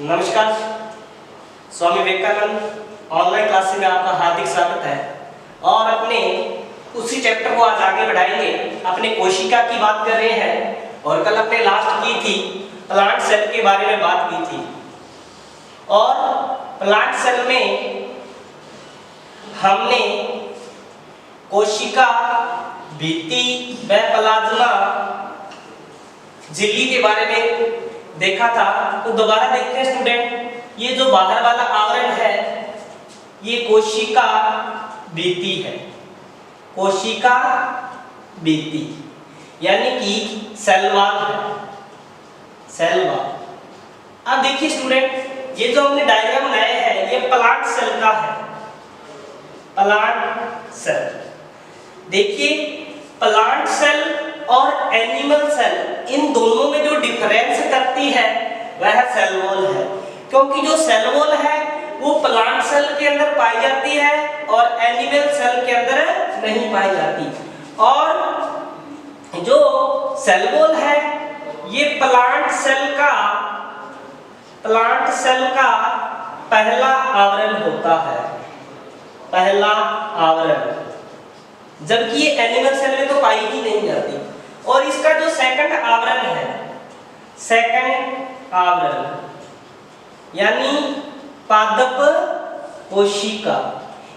नमस्कार। Swami Vivekananda online class में आपका हार्दिक स्वागत है। और अपने उसी चैप्टर को आज आगे बढ़ाएंगे। अपने कोशिका की बात कर रहे हैं और कल अपने लास्ट की थी प्लांट सेल के बारे में बात की थी। और प्लांट सेल में हमने कोशिका, भित्ति व प्लाज्मा झिल्ली के बारे में देखा था। तो दोबारा देखते हैं स्टूडेंट। ये जो बाहर वाला आवरण है ये कोशिका भित्ति है। कोशिका भित्ति यानी कि सेल वॉल है। Cell wall. अब देखिए स्टूडेंट, ये जो हमने डायग्राम बनाया है ये प्लांट सेल का है। Plant cell. देखिए प्लांट सेल और एनिमल सेल इन दोनों में जो डिफरेंस करती है वह सेल वॉल है। क्योंकि जो सेल वॉल है वो प्लांट सेल के अंदर पाई जाती है और एनिमल सेल के अंदर नहीं पाई जाती। और जो सेल वॉल है ये प्लांट सेल का पहला आवरण होता है। पहला आवरण, जबकि ये एनिमल सेल में तो पाई ही नहीं जाती। और इसका जो सेकंड आवरण है, सेकंड आवरण यानी पादप कोशिका,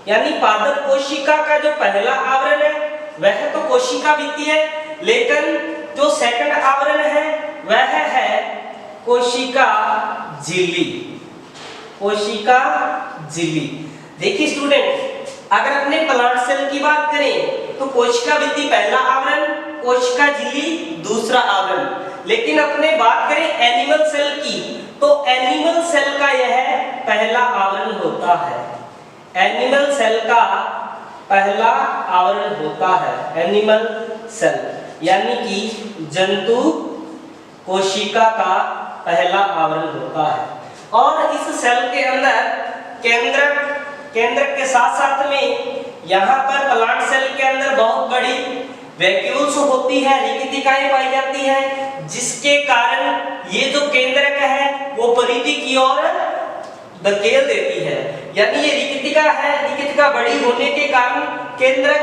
यानी पादप कोशिका का जो पहला आवरण है वह तो कोशिका भित्ति है, लेकिन जो सेकंड आवरण है वह है कोशिका झिल्ली। कोशिका झिल्ली। देखिए स्टूडेंट, अगर अपने प्लांट सेल की बात करें तो कोशिका भित्ति पहला आवरण, कोशिका झिल्ली दूसरा आवरण। लेकिन अपने बात करें एनिमल सेल की तो एनिमल सेल का यह पहला आवरण होता है। एनिमल सेल का पहला आवरण होता है। एनिमल सेल यानी कि जंतु कोशिका का पहला आवरण होता है। और इस सेल के अंदर केंद्रक के साथ साथ में यहाँ पर प्लांट सेल के अंदर बहुत बड़ी वैक्यूल्स होती है, रिक्तिकाएं पाई जाती है, जिसके कारण ये जो केंद्रक है वो परिधि की ओर धकेल देती है। यानी ये रिक्तिका है, रिक्तिका बड़ी होने के कारण केंद्रक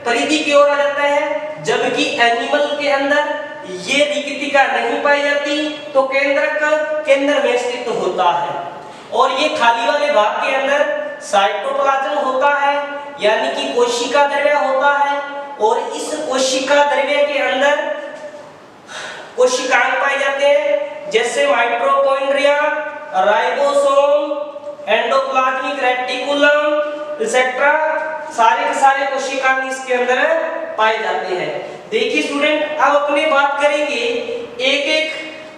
परिधि की ओर आ जाता है, जबकि एनिमल के अंदर ये रिक्तिका नहीं पाई जाती तो केंद्रक केंद्र में स्थित होता है। और ये खाली वाले भाग के अंदर साइटोप्लाज्म होता है, यानी कि कोशिका द्रव्य होता है। और इस कोशिका द्रव्य के अंदर कोशिकाएं पाए जाते हैं, जैसे mitochondria, ribosome, endoplasmic reticulum etcetera. सारे कोशिकाएं इसके अंदर पाए जाते हैं। देखिए स्टूडेंट, अब अपने बात करेंगे एक एक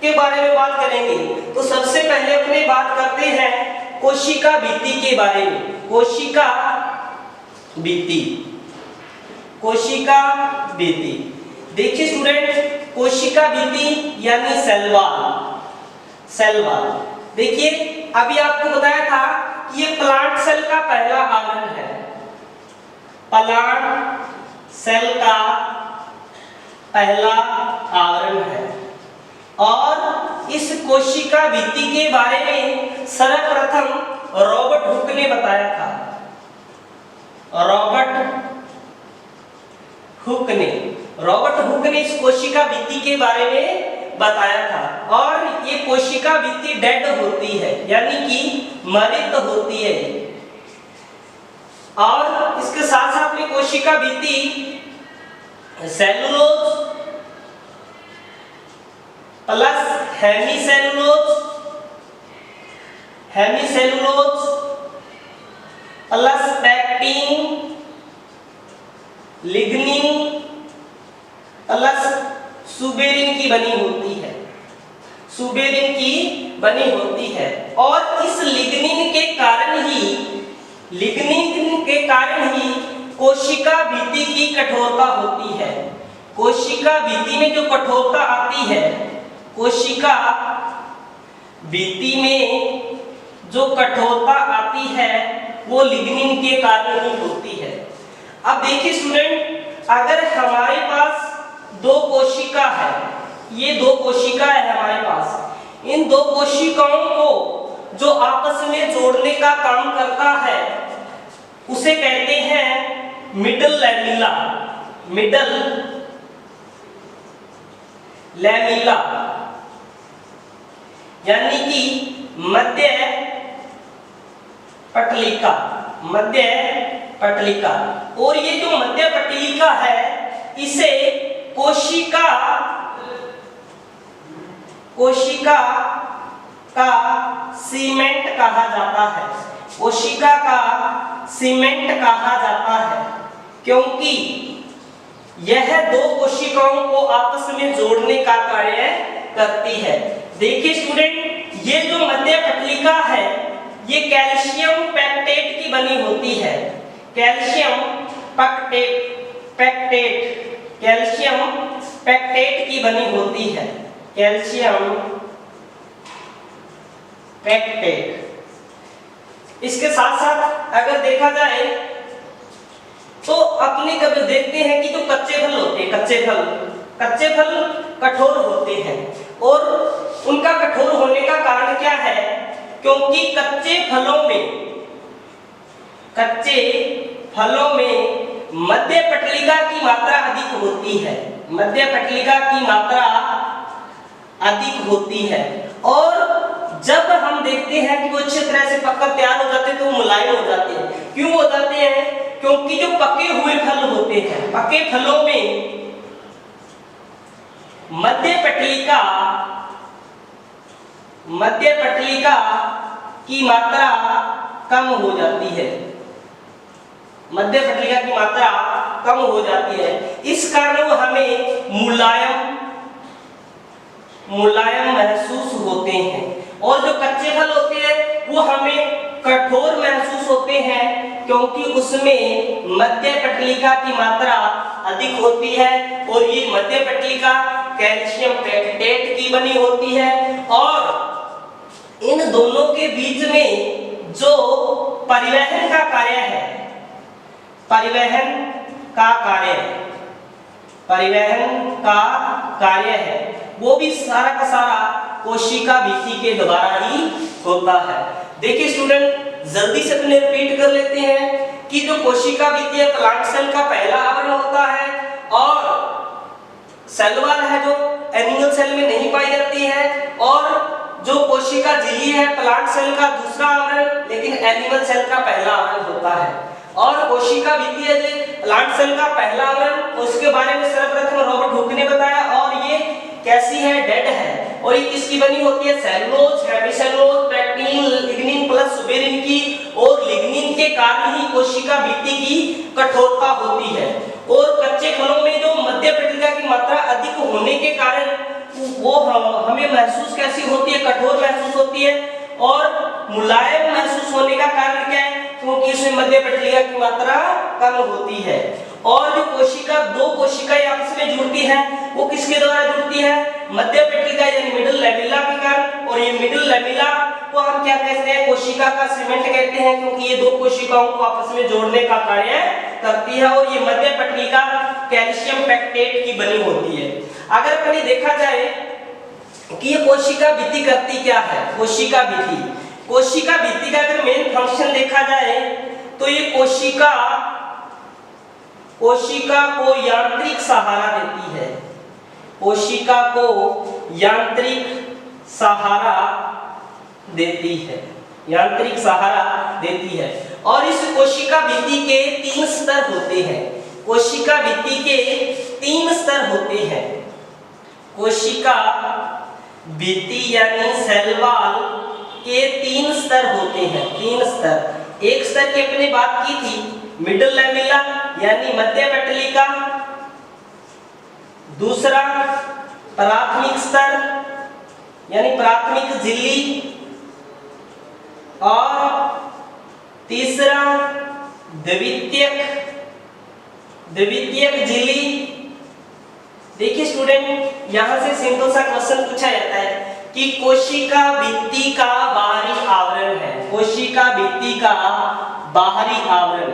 के बारे में बात करेंगे। तो सबसे पहले अपने बात करते हैं कोशिका भित्ति के बारे में। कोशिका भित्ति। कोशिका भित्ति। देखिए स्टूडेंट, कोशिका भित्ति यानी सेल वॉल। Cell wall. देखिए अभी आपको बताया था कि ये प्लांट सेल का पहला आवरण है। प्लांट सेल का पहला आवरण है। और इस कोशिका भित्ति के बारे में सर्वप्रथम रॉबर्ट हुक ने बताया था। रॉबर्ट हुक ने इस कोशिका भित्ति के बारे में बताया था। और ये कोशिका भित्ति डेड होती है, यानी कि मृत होती है। और इसके साथ साथ में कोशिका भित्ति cellulose plus hemicellulose plus pectin, lignin plus suberin की बनी होती है। सुबेरिन की बनी होती है। और इस लिग्निन के कारण ही कोशिका भित्ति की कठोरता होती है। कोशिका भित्ति में जो कठोरता आती है, कोशिका भित्ति में जो कठोरता आती है वो लिग्निन के कारण ही होती है। अब देखिए स्टूडेंट, अगर हमारे पास दो कोशिका है, ये दो कोशिका है हमारे पास, इन दो कोशिकाओं को जो आपस में जोड़ने का काम करता है उसे कहते हैं मिडल लैमिला। मिडल लैमिला यानी कि मध्य पटलिका। मध्य पटलिका। और ये जो मध्य पटलिका है इसे कोशिका का सीमेंट कहा जाता है। कोशिका का सीमेंट कहा जाता है क्योंकि यह दो कोशिकाओं को आपस में जोड़ने का कार्य करती है। देखिए स्टूडेंट, ये जो मध्य पटलिका है ये कैल्शियम पैक्टेट की बनी होती है। कैल्शियम पैक्टेट की बनी होती है। Calcium pectate. इसके साथ साथ अगर देखा जाए तो अपने कभी देखते हैं कि जो कच्चे फल होते हैं, कच्चे फल कठोर होते हैं। और उनका कठोर होने का कारण क्या है? क्योंकि कच्चे फलों में मध्य पटलिका की मात्रा अधिक होती है। मध्य पटलिका की मात्रा अधिक होती है। और जब हम देखते हैं कि वो अच्छी तरह से पककर तैयार हो जाते हैं तो वो मुलायम हो जाते हैं। क्यों हो जाते हैं? क्योंकि जो पके हुए फल होते हैं, पके फलों में मध्य पटलिका की मात्रा कम हो जाती है। मध्य पटलिका की मात्रा कम हो जाती है। इस कारण वो हमें मुलायम महसूस होते हैं। और जो कच्चे फल होते हैं वो हमें कठोर महसूस होते हैं क्योंकि उसमें मध्य पटलिका की मात्रा अधिक होती है। और ये मध्य पटलिका कैल्शियम पैक्टेट की बनी होती है। और इन दोनों के बीच में जो परिवहन का कार्य है वो भी सारा का सारा कोशिका भित्ति के द्वारा ही होता है। देखिए स्टूडेंट, जल्दी से अपने रिपीट कर लेते हैं कि जो कोशिका भित्ति है प्लांट सेल का पहला आवरण होता है और सेल वॉल है जो एनिमल सेल में नहीं पाई जाती है। और जो कोशिका झिल्ली है प्लांट सेल का दूसरा आवरण लेकिन एनिमल सेल का पहला आवरण होता है। और कोशिका भित्ति है जो प्लांट सेल का पहला आवरण, उसके बारे में सर्वप्रथम रॉबर्ट हुक ने बताया। और ये कैसी है? डेड है। और ये किसकी बनी होती है? Cellulose, hemicellulose, pectin, lignin plus suberin की। और लिग्निन के कारण ही कोशिका भित्ति की कठोरता होती है। और कच्चे फलों में जो मध्य पटलिका की मात्रा अधिक होने के कारण वो हमें महसूस कैसी होती है? कठोर महसूस होती है। और मुलायम महसूस होने का कारण क्या है? क्योंकि इसमें मध्य पटलिका की मात्रा कम होती है। और जो दो कोशिकाएं आपस में जुड़ती है वो किसके द्वारा जुड़ती है? मध्य पटलिका यानी मिडल लैमिला के कारण। और ये मिडल लैमिला को हम क्या कहते हैं? कोशिका का सीमेंट कहते हैं क्योंकि ये दो कोशिकाओं को आपस में जोड़ने का कार्य करती है। और ये मध्य पटलिका कैल्शियम पैक्टेट की बनी होती है। अगर कहीं देखा जाए कि ये कोशिका भित्ति करती क्या है? कोशिका भित्ति का अगर मेन फंक्शन देखा जाए तो ये कोशिका को यांत्रिक सहारा देती है। कोशिका को यांत्रिक सहारा देती है। और इस कोशिका भित्ति के 3 स्तर होते हैं। कोशिका भित्ति के 3 स्तर होते हैं। कोशिका भित्ति यानी सेल वॉल के 3 स्तर होते हैं। 3 स्तर। एक स्तर की अपने बात की थी मिडल लैमिला यानी मध्य पटलिका। दूसरा प्राथमिक स्तर यानी प्राथमिक झिल्ली। और तीसरा द्वितीयक झिल्ली। देखिए स्टूडेंट, यहां से सिंपल सा क्वेश्चन पूछा जाता है कि कोशिका भित्ति का बाहरी आवरण है। कोशिका भित्ति का बाहरी आवरण।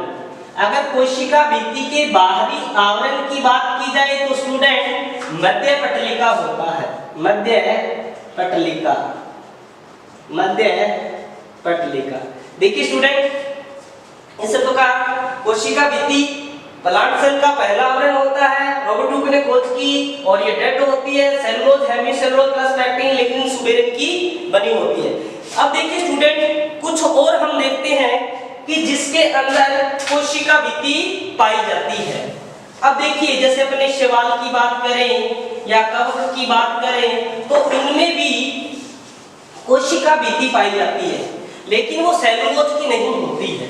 अगर कोशिका भित्ति के बाहरी आवरण की बात की जाए तो स्टूडेंट मध्य पटलिका होता है। मध्य पटलिका। देखिए स्टूडेंट, इस प्रकार कोशिका भित्ति प्लांट सेल का पहला आवरण होता है, रॉबर्ट हुक ने खोज की, और ये डेड होती है, cellulose, hemicellulose plus pectin lignin suberin की बनी होती है। अब देखिए स्टूडेंट, कुछ और हम देखते हैं कि जिसके अंदर कोशिका भित्ति पाई जाती है। अब देखिए, जैसे अपने शैवाल की बात करें या कवक की बात करें, तो इनमें भी कोशिका भित्ति पाई जाती है, लेकिन वो सेलुलोज की नहीं होती है।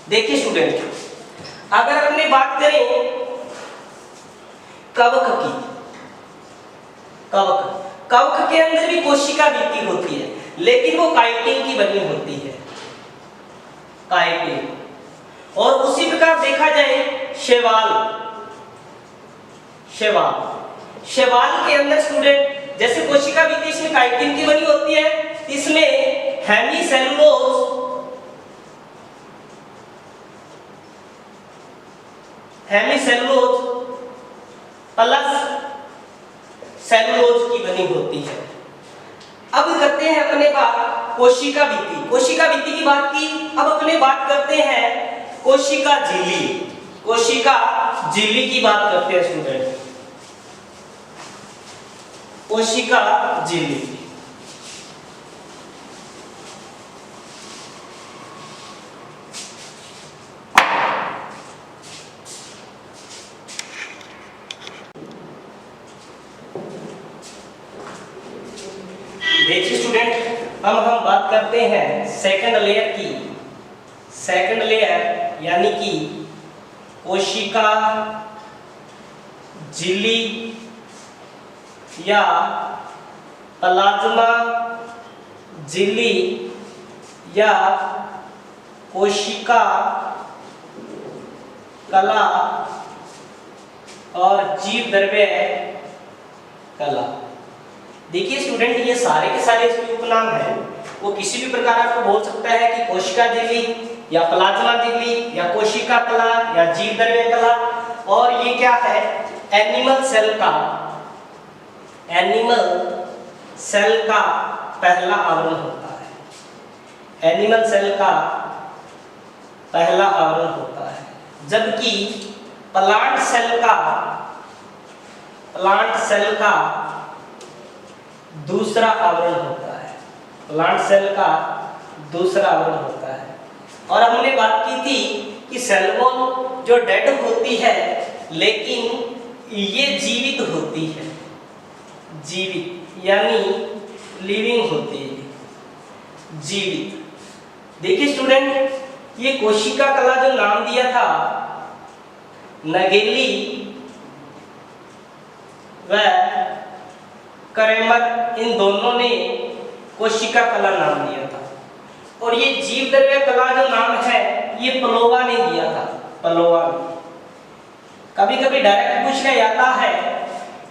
देखिए स्टूडेंट, अगर अपने बात करें कवक की, कवक के अंदर भी कोशिका भित्ति होती है, लेकिन वो काइटिन की बनी होती है, काइटिन। और उसी प्रकार देखा जाए शैवाल के अंदर स्टूडेंट, जैसे कोशिका भित्ति इसमें काइटिन की बनी होती है, इसमें हेमीसेलुलोज प्लस सेलुलोज की बनी होती है। अब करते हैं अपने बात कोशिका भित्ति की बात की। अब अपने बात करते हैं कोशिका झिल्ली की बात करते हैं स्टूडेंट, कोशिका झिल्ली। देखिए स्टूडेंट, अब हम बात करते हैं सेकंड लेयर की। सेकंड लेयर यानी कि कोशिका झिल्ली या प्लाज्मा झिल्ली या कोशिका कला और जीवद्रव्य कला। देखिए स्टूडेंट, ये सारे के सारे इसके उपनाम हैं। वो किसी भी प्रकार आपको बोल सकता है कि कोशिका झिल्ली या प्लाज्मा झिल्ली या कोशिका कला या जीवद्रव्य कला। और ये क्या है, एनिमल सेल का पहला आवरण होता है। एनिमल सेल का पहला आवरण होता है, जबकि प्लांट सेल का दूसरा आवरण होता है। प्लांट सेल का दूसरा आवरण होता है। और हमने बात की थी कि सेल वॉल जो डेड होती है, लेकिन ये जीवित होती है, जीवित यानी लिविंग होती है, जीवित। देखिए स्टूडेंट, ये कोशिका कला जो नाम दिया था नगेली व क्रेमर, इन दोनों ने कोशिका कला नाम दिया था। और ये जीवद्रव्य कला जो नाम है, ये प्लोवा ने दिया था, प्लोवा। कभी कभी डायरेक्ट पूछ लिया जाता है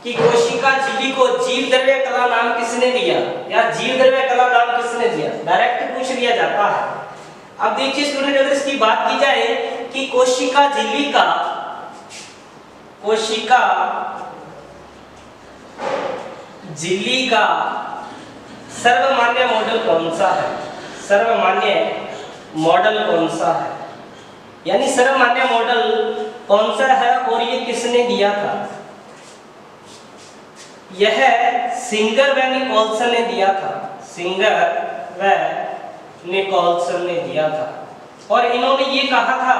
कि कोशिका झिल्ली को जीवद्रव्य कला नाम किसने दिया या जीवद्रव्य कला नाम किसने दिया, डायरेक्ट पूछ लिया जाता है। अब देखिए स्टूडेंट, अगर इसकी बात की जाए कि कोशिका झिल्ली का सर्वमान्य मॉडल कौन सा है, सर्वमान्य मॉडल कौन सा है, यानी सर्वमान्य मॉडल कौन सा है और ये किसने दिया था? यह सिंगर व निकोल्सन ने दिया था, सिंगर व निकोल्सन ने दिया था। और इन्होंने ये कहा था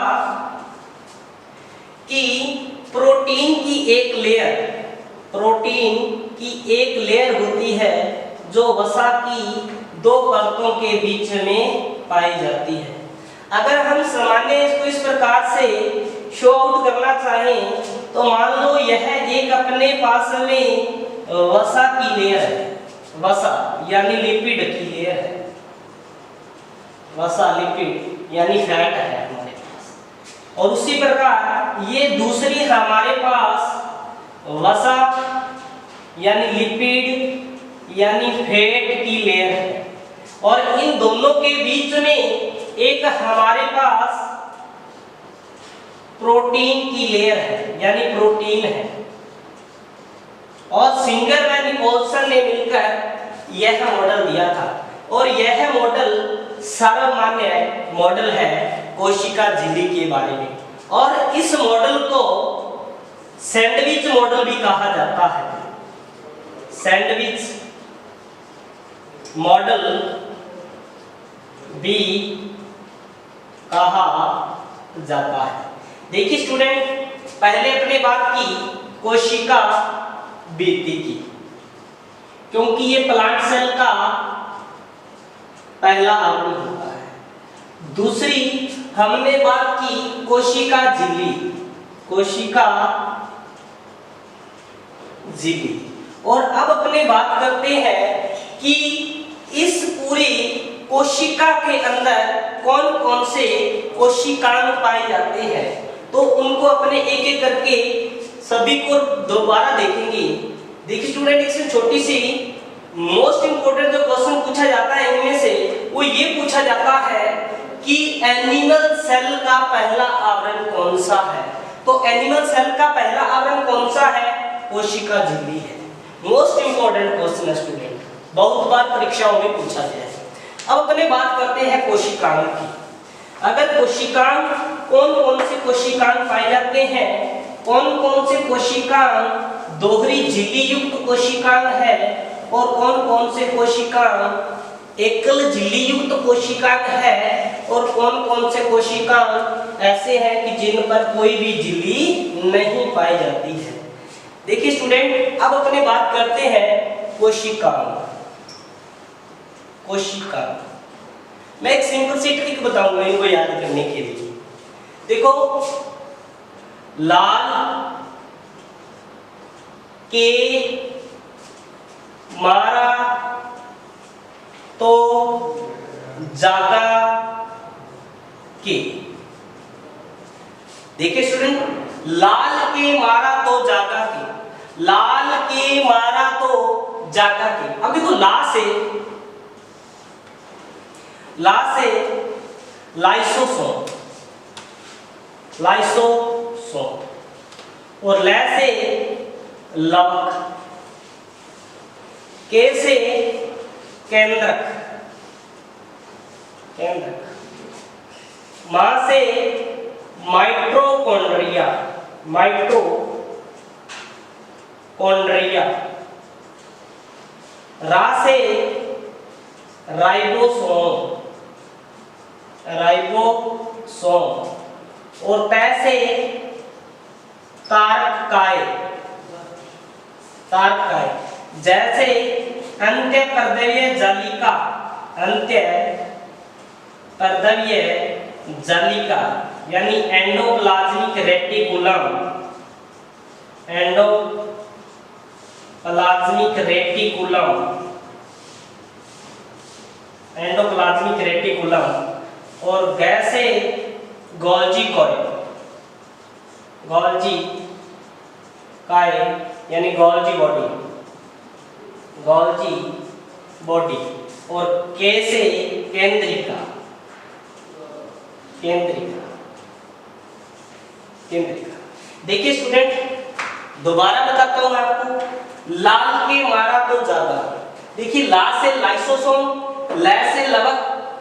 कि प्रोटीन की एक लेयर होती है जो वसा की दो परतों के बीच में पाई जाती है। अगर हम सामान्य इसको इस प्रकार से शो आउट करना चाहें तो मान लो यह एक अपने पास में वसा की लेयर है, वसा यानी लिपिड की लेयर है, वसा लिपिड यानी फैट है हमारे पास। और उसी प्रकार ये दूसरी हमारे पास वसा यानी लिपिड यानी फैट की लेयर है। और इन दोनों के बीच में एक हमारे पास प्रोटीन की लेयर है, यानी प्रोटीन है। और सिंगर व निकोलसन ने मिलकर यह मॉडल दिया था और यह मॉडल सर्वमान्य मॉडल है कोशिका झिल्ली के बारे में। और इस मॉडल को सैंडविच मॉडल भी कहा जाता है, सैंडविच मॉडल भी कहा जाता है। देखिए स्टूडेंट, पहले अपने बात की कोशिका भित्ति की, क्योंकि ये प्लांट सेल का पहला आवरण होता है। दूसरी हमने बात की कोशिका झिल्ली, कोशिका झिल्ली। और अब अपने बात करते हैं कि इस पूरी कोशिका के अंदर कौन कौन से कोशिकांग पाए जाते हैं, तो उनको अपने एक एक करके सभी को दोबारा देखेंगे। देखिए स्टूडेंट, इसमें छोटी सी मोस्ट इंपोर्टेंट जो क्वेश्चन पूछा जाता है इनमें से वो ये पूछा जाता है कि एनिमल सेल का पहला आवरण कौन सा है। तो एनिमल सेल का पहला आवरण कौन सा है? कोशिका झिल्ली है। मोस्ट इंपोर्टेंट क्वेश्चन है स्टूडेंट, बहुत बार परीक्षाओं में पूछा गया है। अब अपने बात करते हैं कोशिकांग की। अगर कोशिकांग, कौन कौन से कोशिकांग पाए जाते हैं, कौन कौन से कोशिकांग दोहरी झिल्ली युक्त कोशिकांग है और कौन कौन से कोशिकांग एकल झिल्ली युक्त कोशिकांग है और कौन कौन से कोशिकांग ऐसे हैं कि जिन पर कोई भी झिल्ली नहीं पाई जाती है। देखिए स्टूडेंट, अब अपने बात करते हैं कोशिकांग। कोशिकांग मैं एक सिंपल सी ट्रिक बताऊंगा इनको याद करने के लिए। देखो, लाल के मारा तो जागा के। देखिए स्टूडेंट, लाल के मारा तो जागा के, लाल के मारा तो जागा के। अब देखो, ला से लाइसोसोम, लाइसोसोम। और ले से लवक, के से केंद्रक, मां से माइटोकॉन्ड्रिया, रा से राइबोसोम, और तै से तारकाय। जैसे अंत्य पर्दवीय जालिका, यानी एंडोप्लाज्मिक रेटिकुलम, और गै से गोल्जी काय, यानी गोल्जी बॉडी, और के से केंद्रिका। देखिए स्टूडेंट, दोबारा बताता हूं आपको। लाल के मारा तो जागा, देखिए ला से लाइसोसोम, ले से लवक,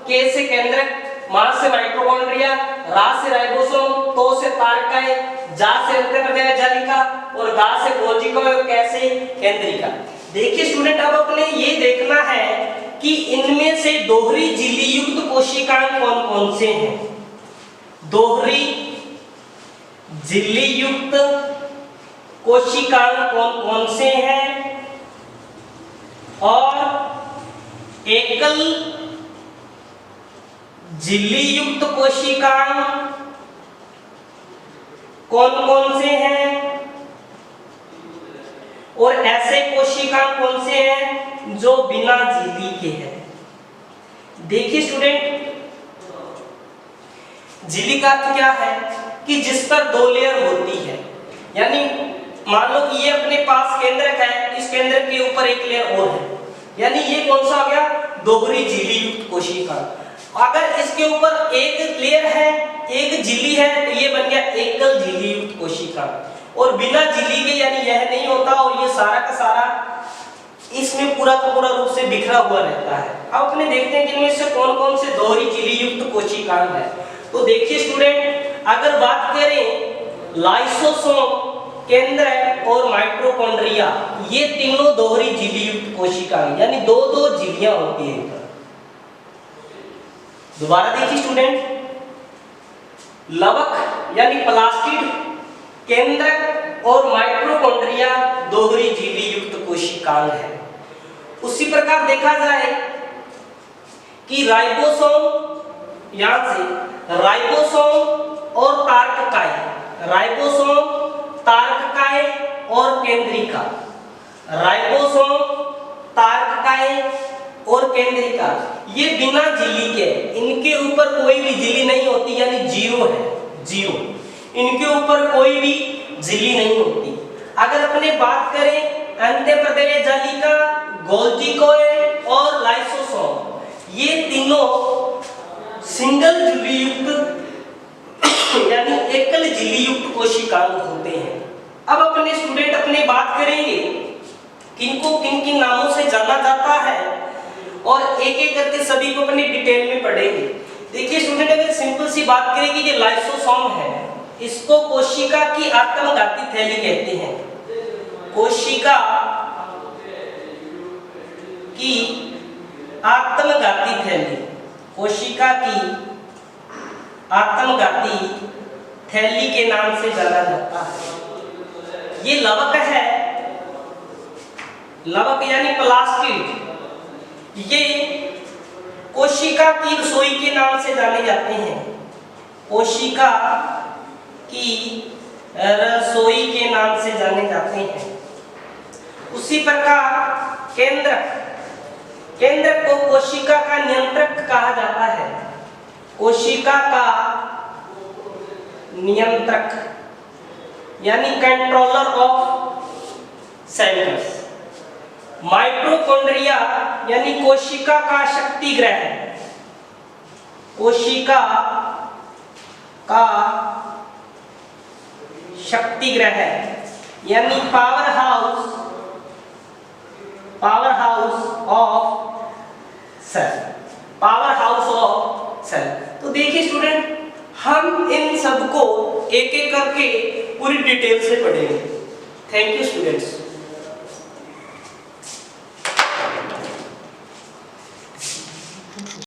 के से केंद्रक, मां से माइटोकॉन्ड्रिया, रा से राइबोसोम, तो से तारकाय, जा से अंत्यपर्दवीय जालिका, और गा से गोल्जी और कै से केंद्रिका। देखिए स्टूडेंट, अब अपने ये देखना है कि इनमें से दोहरी झिल्ली युक्त कोशिकाएं कौन कौन से हैं। दोहरी झिल्ली युक्त कोशिकाएं कौन कौन से हैं और एकल झिल्ली युक्त कोशिकाएं कौन कौन से हैं, और ऐसे कोशिकाएं कौन से हैं जो बिना झिल्ली के हैं। देखिए स्टूडेंट, झिल्ली का अर्थ क्या है कि जिस पर दो लेयर होती है, यानी मान लो कि ये अपने पास केंद्रक है, इस केंद्रक के ऊपर एक लेयर और है, यानी ये कौन सा आ गया? दोहरी झिल्ली युक्त कोशिका। अगर इसके ऊपर एक लेयर है, एक झिल्ली है, तो ये बन गया एकल झिल्ली युक्त कोशिका। कोशिका, और बिना झिल्ली के यानी यह नहीं होता, और ये सारा का सारा इसमें पूरा का पूरा रूप से बिखरा हुआ रहता है। अब अपने देखते हैं कि इनमें से कौन कौन से दोहरी झिल्ली युक्त कोशिकाएं हैं। तो देखिए स्टूडेंट, अगर बात करें लाइसोसोम, केंद्रक और माइटोकॉन्ड्रिया, ये तीनों दोहरी झिल्ली युक्त कोशिकाएं यानी दो दो झिल्लियां होती है। दोबारा देखिए स्टूडेंट, लवक यानी प्लास्टिड, केंद्रक और माइटोकॉन्ड्रिया दोहरी झिल्ली युक्त कोशिकाएं हैं। उसी प्रकार देखा जाए कि राइबोसोम, यहां से राइबोसोम और तार्किकाएं, राइबोसोम, तार्किकाएं और केंद्रिका, राइबोसोम, तार्किकाएं और केंद्रिका, ये बिना झिल्ली के, इनके ऊपर कोई भी झिल्ली नहीं होती यानी जीरो है, जीरो, इनके ऊपर कोई भी झिल्ली नहीं होती। अगर अपने बात करें अंत्यप्रदेय जालिका, गोल्जी कोएल और लाइसोसोम, ये तीनों सिंगल झिल्ली युक्त यानी एकल झिल्ली युक्त कोशिकाएं होते हैं। अब अपने स्टूडेंट अपने बात करेंगे किनको किन किन नामों से जाना जाता है, और एक एक करके सभी को अपने डिटेल में पढ़ेंगे। देखिए स्टूडेंट, अगर सिंपल सी बात करें कि ये लाइसोसोम है, इसको कोशिका की आत्मघाती थैली कहते हैं। कोशिका की आत्मघाती थैली, कोशिका की आत्मघाती थैली के नाम से जाना जाता है। ये लवक है, लवक यानी प्लास्टिड, ये कोशिका की रसोई के नाम से जाने जाते हैं। कोशिका की रसोई के नाम से जाने जाते हैं। उसी प्रकार केंद्रक, केंद्रक को कोशिका का नियंत्रक कहा जाता है। कोशिका का नियंत्रक यानी कंट्रोलर ऑफ सेंटर्स। माइटोकॉन्ड्रिया यानी कोशिका का शक्ति ग्रह, कोशिका का शक्ति ग्रह यानी power house, power house of cell, power house of cell. तो देखिए स्टूडेंट, हम इन सब को एक एक करके पूरी डिटेल से पढ़ेंगे। Thank you students.